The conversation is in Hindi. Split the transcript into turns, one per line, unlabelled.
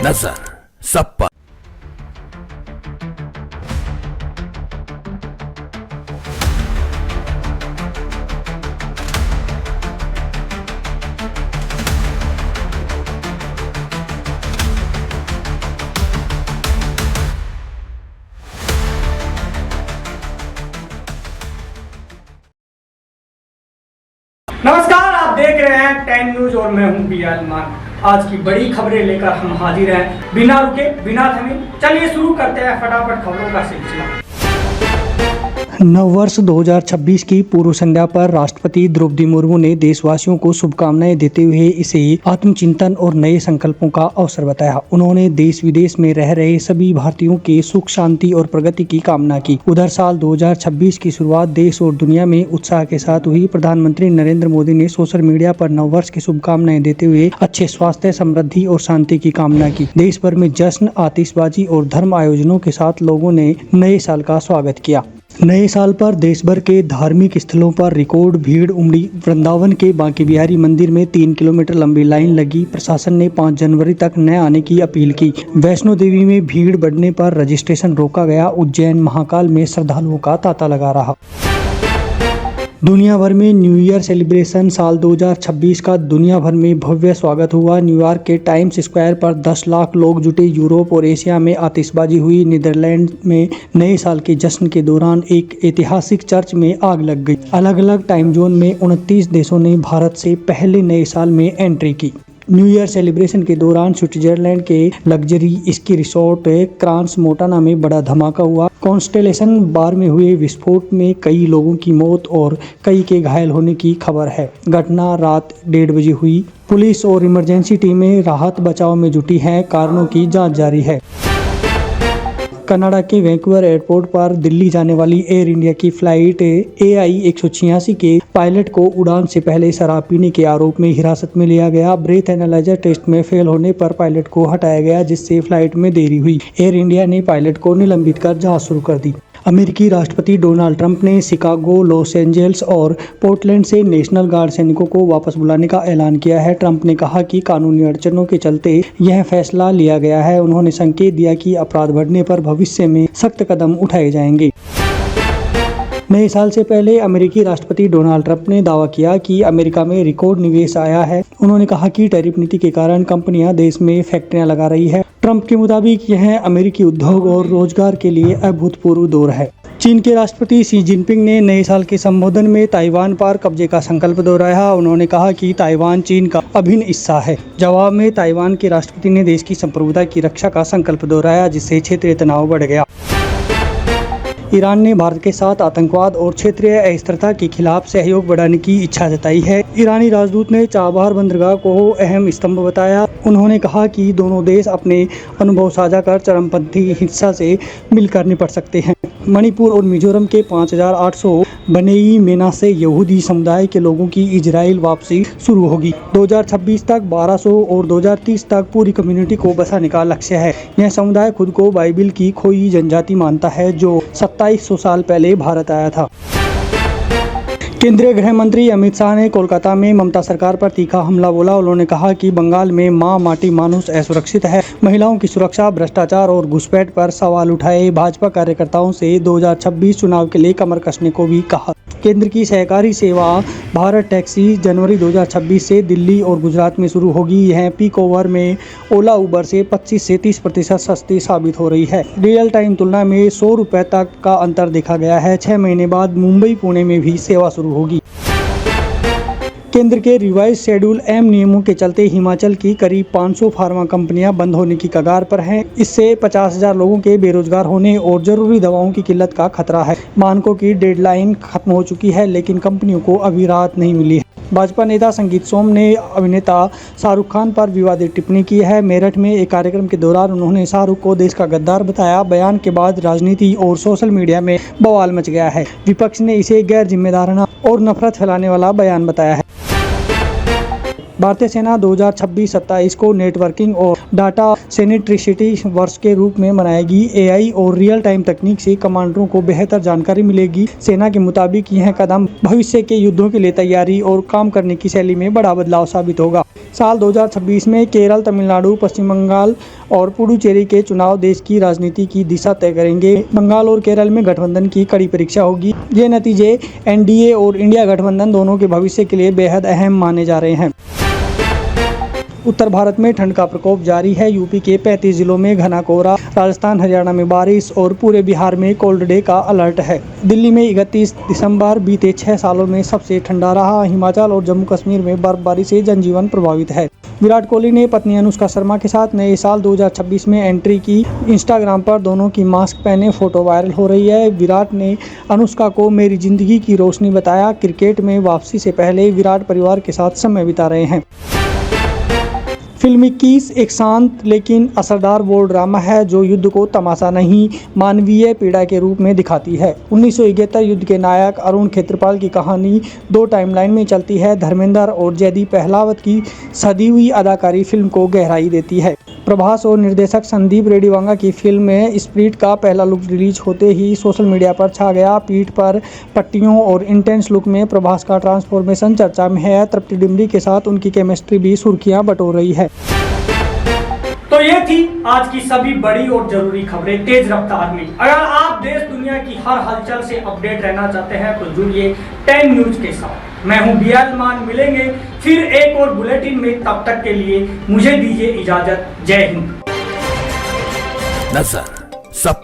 नजर सब पर।
नमस्कार, आप देख रहे हैं 10 न्यूज और मैं हूं बियाल मान। आज की बड़ी खबरें लेकर हम हाजिर हैं, बिना रुके बिना थमे। चलिए शुरू करते हैं फटाफट खबरों का सिलसिला।
नववर्ष 2026 की पूर्व संध्या पर राष्ट्रपति द्रौपदी मुर्मू ने देशवासियों को शुभकामनाएं देते हुए इसे आत्मचिंतन और नए संकल्पों का अवसर बताया। उन्होंने देश विदेश में रह रहे सभी भारतीयों के सुख शांति और प्रगति की कामना की। उधर साल 2026 की शुरुआत देश और दुनिया में उत्साह के साथ हुई। प्रधानमंत्री नरेंद्र मोदी ने सोशल मीडिया पर नववर्ष की शुभकामनाएं देते हुए अच्छे स्वास्थ्य, समृद्धि और शांति की कामना की। देश भर में जश्न, आतिशबाजी और धर्म आयोजनों के साथ लोगों ने नए साल का स्वागत किया। नए साल पर देश भर के धार्मिक स्थलों पर रिकॉर्ड भीड़ उमड़ी। वृंदावन के बांके बिहारी मंदिर में 3 किलोमीटर लंबी लाइन लगी। प्रशासन ने 5 जनवरी तक न आने की अपील की। वैष्णो देवी में भीड़ बढ़ने पर रजिस्ट्रेशन रोका गया। उज्जैन महाकाल में श्रद्धालुओं का तांता लगा रहा। दुनिया भर में न्यू ईयर सेलिब्रेशन साल 2026 का दुनिया भर में भव्य स्वागत हुआ। न्यूयॉर्क के टाइम्स स्क्वायर पर 10 लाख लोग जुटे। यूरोप और एशिया में आतिशबाजी हुई। नीदरलैंड में नए साल के जश्न के दौरान एक ऐतिहासिक चर्च में आग लग गई। अलग अलग टाइम जोन में 29 देशों ने भारत से पहले नए साल में एंट्री की। न्यू ईयर सेलिब्रेशन के दौरान स्विट्जरलैंड के luxury ski resort cross Montana में बड़ा धमाका हुआ। कॉन्स्टेलेशन बार में हुए विस्फोट में कई लोगों की मौत और कई के घायल होने की खबर है। घटना रात 1:30 बजे हुई। पुलिस और इमरजेंसी टीमें राहत बचाव में जुटी हैं। कारणों की जांच जारी है। कनाडा के वैंकूवर एयरपोर्ट पर दिल्ली जाने वाली एयर इंडिया की फ्लाइट AI 186 के पायलट को उड़ान से पहले शराब पीने के आरोप में हिरासत में लिया गया। ब्रेथ एनालाइजर टेस्ट में फेल होने पर पायलट को हटाया गया, जिससे फ्लाइट में देरी हुई। एयर इंडिया ने पायलट को निलंबित कर जांच शुरू कर दी। अमेरिकी राष्ट्रपति डोनाल्ड ट्रंप ने शिकागो, लॉस एंजल्स और पोर्टलैंड से नेशनल गार्ड सैनिकों को वापस बुलाने का ऐलान किया है। ट्रंप ने कहा कि कानूनी अड़चनों के चलते यह फैसला लिया गया है। उन्होंने संकेत दिया कि अपराध बढ़ने पर भविष्य में सख्त कदम उठाए जाएंगे। नए साल से पहले अमेरिकी राष्ट्रपति डोनाल्ड ट्रंप ने दावा किया कि अमेरिका में रिकॉर्ड निवेश आया है। उन्होंने कहा कि टैरिफ नीति के कारण कंपनियां देश में फैक्ट्रियां लगा रही है। ट्रंप के मुताबिक यह अमेरिकी उद्योग और रोजगार के लिए अभूतपूर्व दौर है। चीन के राष्ट्रपति शी जिनपिंग ने नए साल के संबोधन में ताइवान पर कब्जे का संकल्प दोहराया। उन्होंने कहा कि ताइवान चीन का अभिन्न हिस्सा है। जवाब में ताइवान के राष्ट्रपति ने देश की संप्रभुता की रक्षा का संकल्प दोहराया, जिससे क्षेत्रीय तनाव बढ़ गया। ईरान ने भारत के साथ आतंकवाद और क्षेत्रीय अस्थिरता के खिलाफ सहयोग बढ़ाने की इच्छा जताई है। ईरानी राजदूत ने चाबहार बंदरगाह को अहम स्तंभ बताया। उन्होंने कहा कि दोनों देश अपने अनुभव साझा कर चरमपंथी हिंसा से मिलकर निपट सकते हैं। मणिपुर और मिजोरम के 5800 बनेई मेना से यहूदी समुदाय के लोगों की इजराइल वापसी शुरू होगी। 2026 तक 1200 और 2030 तक पूरी कम्युनिटी को बसाने का लक्ष्य है। यह समुदाय खुद को बाइबिल की खोई जनजाति मानता है, जो 2700 साल पहले भारत आया था। केंद्रीय गृह मंत्री अमित शाह ने कोलकाता में ममता सरकार पर तीखा हमला बोला। उन्होंने कहा कि बंगाल में मां माटी मानुष असुरक्षित है। महिलाओं की सुरक्षा, भ्रष्टाचार और घुसपैठ पर सवाल उठाए। भाजपा कार्यकर्ताओं से 2026 चुनाव के लिए कमर कसने को भी कहा। केंद्र की सहकारी सेवा भारत टैक्सी जनवरी 2026 से दिल्ली और गुजरात में शुरू होगी। यह पीक ओवर में ओला उबर से 25 से 30% सस्ती साबित हो रही है। रियल टाइम तुलना में 100 रुपये तक का अंतर देखा गया है। 6 महीने बाद मुंबई, पुणे में भी सेवा शुरू होगी। केंद्र के रिवाइज शेड्यूल M नियमों के चलते हिमाचल की करीब 500 फार्मा कंपनियां बंद होने की कगार पर हैं। इससे 50,000 लोगों के बेरोजगार होने और जरूरी दवाओं की किल्लत का खतरा है। मानकों की डेडलाइन खत्म हो चुकी है, लेकिन कंपनियों को अभी राहत नहीं मिली है। भाजपा नेता संगीत सोम ने अभिनेता शाहरुख खान पर विवादित टिप्पणी की है। मेरठ में एक कार्यक्रम के दौरान उन्होंने शाहरुख को देश का गद्दार बताया। बयान के बाद राजनीति और सोशल मीडिया में बवाल मच गया है। विपक्ष ने इसे गैर जिम्मेदाराना और नफरत फैलाने वाला बयान बताया है। भारतीय सेना 2026-27 को नेटवर्किंग और डाटा सेंट्रिसिटी वर्ष के रूप में मनाएगी। एआई और रियल टाइम तकनीक से कमांडरों को बेहतर जानकारी मिलेगी। सेना के मुताबिक यह कदम भविष्य के युद्धों के लिए तैयारी और काम करने की शैली में बड़ा बदलाव साबित होगा। साल 2026 में केरल, तमिलनाडु, पश्चिम बंगाल और पुडुचेरी के चुनाव देश की राजनीति की दिशा तय करेंगे। बंगाल और केरल में गठबंधन की कड़ी परीक्षा होगी। ये नतीजे एनडीए और इंडिया गठबंधन दोनों के भविष्य के लिए बेहद अहम माने जा रहे हैं। उत्तर भारत में ठंड का प्रकोप जारी है। यूपी के 35 जिलों में घना कोहरा, राजस्थान हरियाणा में बारिश और पूरे बिहार में कोल्ड डे का अलर्ट है। दिल्ली में 31 दिसंबर बीते 6 सालों में सबसे ठंडा रहा। हिमाचल और जम्मू कश्मीर में बर्फबारी से जनजीवन प्रभावित है। विराट कोहली ने पत्नी अनुष्का शर्मा के साथ नए साल 2026 में एंट्री की। इंस्टाग्राम पर दोनों की मास्क पहने फोटो वायरल हो रही है। विराट ने अनुष्का को मेरी जिंदगी की रोशनी बताया। क्रिकेट में वापसी से पहले विराट परिवार के साथ समय बिता रहे हैं। फिल्म 21 एक शांत लेकिन असरदार वॉर ड्रामा है जो युद्ध को तमाशा नहीं, मानवीय पीड़ा के रूप में दिखाती है। 1971 युद्ध के नायक अरुण खेत्रपाल की कहानी 2 टाइमलाइन में चलती है। धर्मेंद्र और जयदीप अहलावत की सधी हुई अदाकारी फिल्म को गहराई देती है। प्रभास और निर्देशक संदीप रेड्डीवांगा की फिल्म में स्पिरिट का पहला लुक रिलीज होते ही सोशल मीडिया पर छा गया। पीठ पर पट्टियों और इंटेंस लुक में प्रभास का ट्रांसफॉर्मेशन चर्चा में है। तृप्ति डिमरी के साथ उनकी केमिस्ट्री भी सुर्खियां बटोर रही है।
तो ये थी आज की सभी बड़ी और जरूरी खबरें तेज रफ्तार में। अगर आप देश दुनिया की हर हलचल से अपडेट रहना चाहते हैं तो जुड़िए 10 न्यूज के साथ। मैं हूं बियाल मान, मिलेंगे फिर एक और बुलेटिन में। तब तक के लिए मुझे दीजिए इजाजत। जय हिंद।
नजर सब